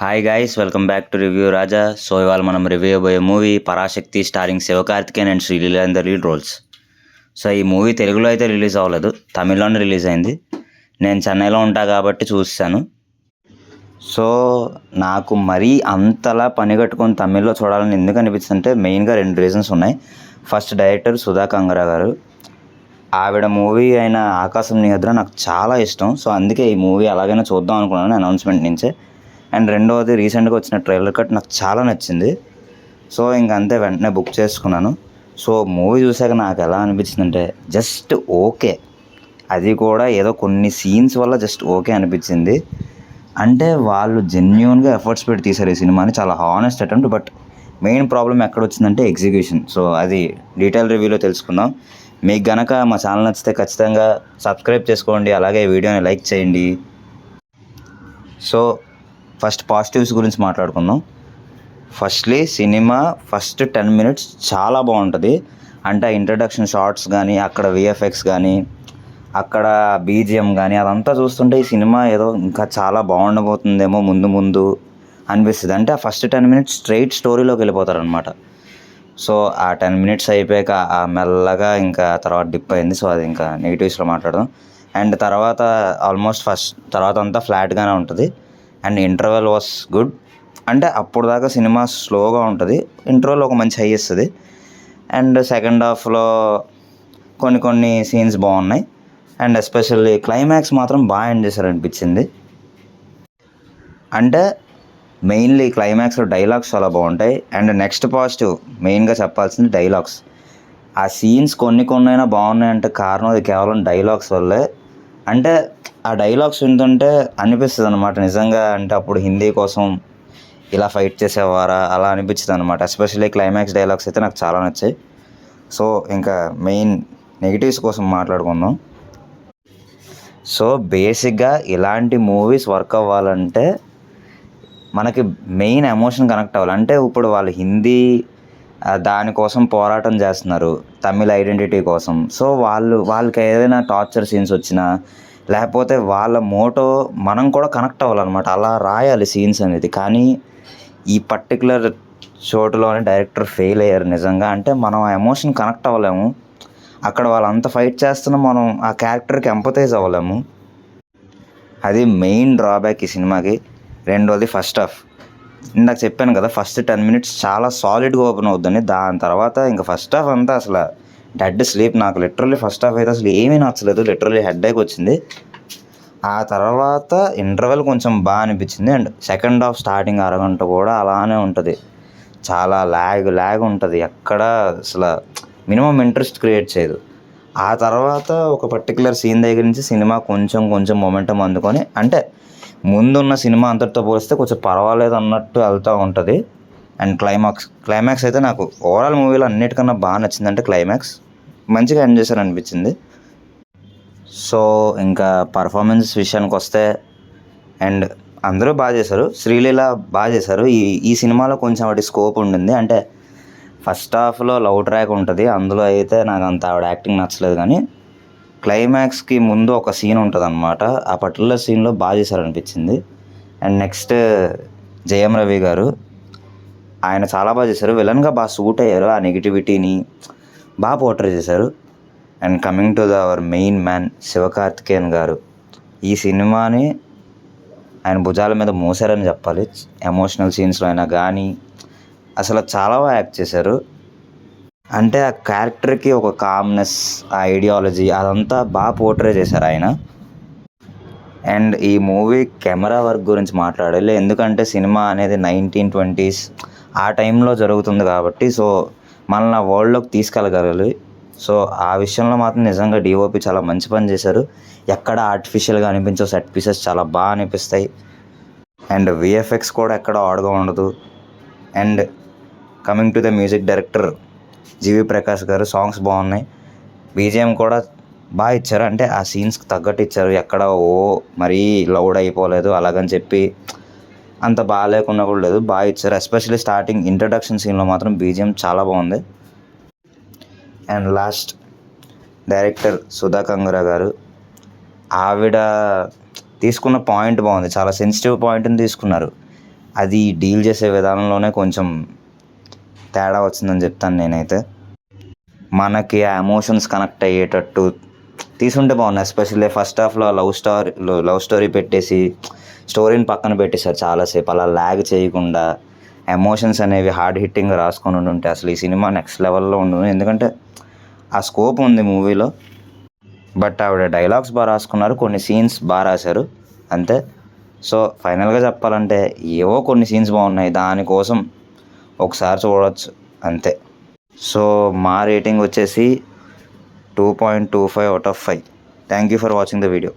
Hi guys, welcome back to review Raja. So ఇవాళ మనం review అయ్యే movie Parasakthi starring Sivakarthikeyan and Sreeleela in the lead roles. So ఈ movie తెలుగులో అయితే రిలీజ్ అవ్వలేదు, తమిళ్లోనే రిలీజ్ అయింది. నేను చెన్నైలో ఉంటా కాబట్టి చూశాను. సో నాకు మరీ అంతలా పని కట్టుకొని తమిళ్లో చూడాలని ఎందుకు అనిపిస్తుందంటే మెయిన్గా 2 రీజన్స్ ఉన్నాయి. ఫస్ట్, డైరెక్టర్ సుధా కంగరా గారు, ఆవిడ మూవీ అయిన ఆకాశం నిద్ర నాకు చాలా ఇష్టం. సో అందుకే ఈ మూవీ అలాగైనా చూద్దాం అనుకున్నాను అనౌన్స్మెంట్ నుంచే. అండ్ రెండవది, రీసెంట్గా వచ్చిన ట్రైలర్ కట్ నాకు చాలా నచ్చింది. సో ఇంకంతే వెంటనే బుక్ చేసుకున్నాను. సో మూవీ చూసాక నాకు ఎలా అనిపించిందంటే జస్ట్ ఓకే, అది కూడా ఏదో కొన్ని సీన్స్ వల్ల జస్ట్ ఓకే అనిపించింది. అంటే వాళ్ళు జెన్యూన్గా ఎఫర్ట్స్ పెట్టి తీశారు ఈ సినిమాని, చాలా honest attempt. But main problem ఎక్కడ వచ్చిందంటే ఎగ్జిక్యూషన్. సో అది డీటెయిల్ రివ్యూలో తెలుసుకుందాం. మీకు గనక మా ఛానల్ నచ్చితే ఖచ్చితంగా సబ్స్క్రైబ్ చేసుకోండి, అలాగే వీడియోని లైక్ చేయండి. సో ఫస్ట్ పాజిటివ్స్ గురించి మాట్లాడుకుందాం. ఫస్ట్లీ, సినిమా ఫస్ట్ 10 minutes చాలా బాగుంటుంది. అంటే ఇంట్రడక్షన్ షార్ట్స్ కానీ, అక్కడ విఎఫ్ఎక్స్ కానీ, అక్కడ బీజిఎం కానీ, అదంతా చూస్తుంటే ఈ సినిమా ఏదో ఇంకా చాలా బాగుండబోతుందేమో ముందు ముందు అనిపిస్తుంది. అంటే ఆ ఫస్ట్ 10 minutes స్ట్రైట్ స్టోరీలోకి వెళ్ళిపోతారనమాట. సో ఆ 10 minutes అయిపోయాక ఆ మెల్లగా ఇంకా తర్వాత డిప్ అయింది. సో అది ఇంకా నెగిటివ్స్లో మాట్లాడదాం. అండ్ తర్వాత ఆల్మోస్ట్ ఫస్ట్ తర్వాత అంతా ఫ్లాట్గానే ఉంటుంది. And interval was good. అంటే అప్పుడు దాకా సినిమా స్లోగా ఉంటుంది, ఇంటర్వెల్ ఒక మంచి హై ఇస్తుంది. అండ్ సెకండ్ హాఫ్లో కొన్ని సీన్స్ బాగున్నాయి. అండ్ ఎస్పెషల్లీ క్లైమాక్స్ మాత్రం బాగా ఎండ్ చేశారనిపించింది. అంటే మెయిన్లీ క్లైమాక్స్లో డైలాగ్స్ చాలా బాగుంటాయి. అండ్ నెక్స్ట్ పాజిటివ్ మెయిన్గా చెప్పాల్సింది డైలాగ్స్. ఆ సీన్స్ కొన్ని అయినా బాగున్నాయంటే కారణం అది కేవలం డైలాగ్స్ వల్లే. అంటే ఆ డైలాగ్స్ వింటుంటే అనిపిస్తుంది అనమాట నిజంగా, అంటే అప్పుడు హిందీ కోసం ఇలా ఫైట్ చేసేవారా అలా అనిపించింది అనమాట. ఎస్పెషల్లీ క్లైమాక్స్ డైలాగ్స్ అయితే నాకు చాలా నచ్చాయి. సో ఇంకా మెయిన్ నెగిటివ్స్ కోసం మాట్లాడుకుందాం. సో బేసిక్గా ఇలాంటి మూవీస్ వర్క్ అవ్వాలంటే మనకి మెయిన్ ఎమోషన్ కనెక్ట్ అవ్వాలి. అంటే ఇప్పుడు వాళ్ళు హిందీ దానికోసం పోరాటం చేస్తున్నారు, తమిళ ఐడెంటిటీ కోసం. సో వాళ్ళకి ఏదైనా టార్చర్ సీన్స్ వచ్చినా, లేకపోతే వాళ్ళ మోటో మనం కూడా కనెక్ట్ అవ్వాలన్నమాట. అలా రాయాలి సీన్స్ అనేది. కానీ ఈ పర్టికులర్ చోటులోనే డైరెక్టర్ ఫెయిల్ అయ్యారు నిజంగా. అంటే మనం ఆ ఎమోషన్ కనెక్ట్ అవ్వలేము. అక్కడ వాళ్ళంతా ఫైట్ చేస్తున్నా మనం ఆ క్యారెక్టర్కి ఎంపతైజ్ అవ్వలేము. అది మెయిన్ డ్రాబ్యాక్ ఈ సినిమాకి. రెండోది ఫస్ట్ హాఫ్. ఇందాక చెప్పాను కదా, ఫస్ట్ 10 minutes చాలా సాలిడ్గా ఓపెన్ అవుద్దని. దాని తర్వాత ఇంకా ఫస్ట్ హాఫ్ అంతా అసలు డెడ్ స్లీప్. నాకు లిటరల్లీ ఫస్ట్ హాఫ్ అయితే అసలు ఏమీ నచ్చలేదు, లిటరల్లీ హెడ్ఏక్ వచ్చింది. ఆ తర్వాత ఇంటర్వెల్ కొంచెం బాగా అనిపించింది. అండ్ సెకండ్ హాఫ్ స్టార్టింగ్ అరగంట కూడా అలానే ఉంటుంది, చాలా ల్యాగ్ ఉంటుంది. ఎక్కడ అసలు మినిమం ఇంట్రెస్ట్ క్రియేట్ చేయదు. ఆ తర్వాత ఒక పర్టికులర్ సీన్ దగ్గర నుంచి సినిమా కొంచెం మొమెంటం అందుకొని, అంటే ముందున్న సినిమా అంతటితో పోలిస్తే కొంచెం పర్వాలేదు అన్నట్టు వెళ్తూ ఉంటుంది. అండ్ క్లైమాక్స్ అయితే నాకు ఓవరాల్ మూవీలో అన్నిటికన్నా బాగా నచ్చింది. అంటే క్లైమాక్స్ మంచిగా ఎండ్ చేశారనిపించింది. సో ఇంకా పర్ఫార్మెన్స్ విషయానికి వస్తే, అండ్ అందరూ బాగా చేశారు, శ్రీలీల బాగా చేశారు. ఈ సినిమాలో కొంచెం వాటి స్కోప్ ఉండింది. అంటే ఫస్ట్ హాఫ్లో లవ్ ట్రాక్ ఉంటుంది, అందులో అయితే నాకు అంత ఆవిడ యాక్టింగ్ నచ్చలేదు. కానీ క్లైమాక్స్కి ముందు ఒక సీన్ ఉంటుంది అనమాట, ఆ పర్టికులర్ సీన్లో బాగా చేశారనిపించింది. అండ్ నెక్స్ట్ జయం రవి గారు, ఆయన చాలా బాగా చేశారు. విలన్గా బాగా సూట్ అయ్యారు, ఆ నెగిటివిటీని బాగా పోర్ట్రే చేశారు. And coming to our main man Sivakarthikeyan గారు, ఈ సినిమాని ఆయన భుజాల మీద మోసారని చెప్పాలి. ఎమోషనల్ సీన్స్లో అయినా కానీ అసలు చాలా బాగా యాక్ట్ చేశారు. అంటే ఆ క్యారెక్టర్కి ఒక కామ్నెస్, ఆ ఐడియాలజీ అదంతా బాగా పోర్ట్రే చేశారు ఆయన. అండ్ ఈ మూవీ కెమెరా వర్క్ గురించి మాట్లాడాలి, ఎందుకంటే సినిమా అనేది 1920s ఆ టైంలో జరుగుతుంది కాబట్టి. సో మనల్ని ఆ వరల్డ్లోకి తీసుకెళ్ళగలగాలి. సో ఆ విషయంలో మాత్రం నిజంగా డిఓపి చాలా మంచి పని చేశారు. ఎక్కడ ఆర్టిఫిషియల్గా అనిపించవు, సెట్ పీసెస్ చాలా బాగా అనిపిస్తాయి. అండ్ విఎఫ్ఎక్స్ కూడా ఎక్కడ ఆడుగా ఉండదు. And coming to the music director G V Prakash గారు, సాంగ్స్ బాగున్నాయి, బీజిఎం కూడా బాగా ఇచ్చారు. అంటే ఆ సీన్స్కి తగ్గట్టు ఇచ్చారు, ఎక్కడ మరీ లౌడ్ అయిపోలేదు అలాగని చెప్పి అంత బాగా లేకుండా కూడా లేదు, బాగా ఇచ్చారు. ఎస్పెషల్లీ స్టార్టింగ్ ఇంట్రడక్షన్ సీన్లో మాత్రం బీజిఎం చాలా బాగుంది. అండ్ లాస్ట్, డైరెక్టర్ సుధా కంగరా గారు, ఆవిడ తీసుకున్న పాయింట్ బాగుంది, చాలా సెన్సిటివ్ పాయింట్ని తీసుకున్నారు. అది డీల్ చేసే విధానంలోనే కొంచెం తేడా వచ్చిందని చెప్తాను నేనైతే. మనకి ఆ ఎమోషన్స్ కనెక్ట్ అయ్యేటట్టు తీసుంటే బాగుంది. ఎస్పెషల్లీ ఫస్ట్ హాఫ్లో లవ్ స్టోరీ పెట్టేసి స్టోరీని పక్కన పెట్టేశారు చాలాసేపు. అలా ల్యాగ్ చేయకుండా ఎమోషన్స్ అనేవి హార్డ్ హిట్టింగ్గా రాసుకొని ఉంటే అసలు ఈ సినిమా నెక్స్ట్ లెవెల్లో ఉండు. ఎందుకంటే ఆ స్కోప్ ఉంది మూవీలో. బట్ ఆవిడ డైలాగ్స్ బాగా రాసుకున్నారు, కొన్ని సీన్స్ బాగా రాశారు అంతే. సో ఫైనల్గా చెప్పాలంటే ఏవో కొన్ని సీన్స్ బాగున్నాయి, దానికోసం ఒకసారి చూడవచ్చు అంతే. సో మా రేటింగ్ వచ్చేసి 2.25 out of 5. Thank you for watching the video.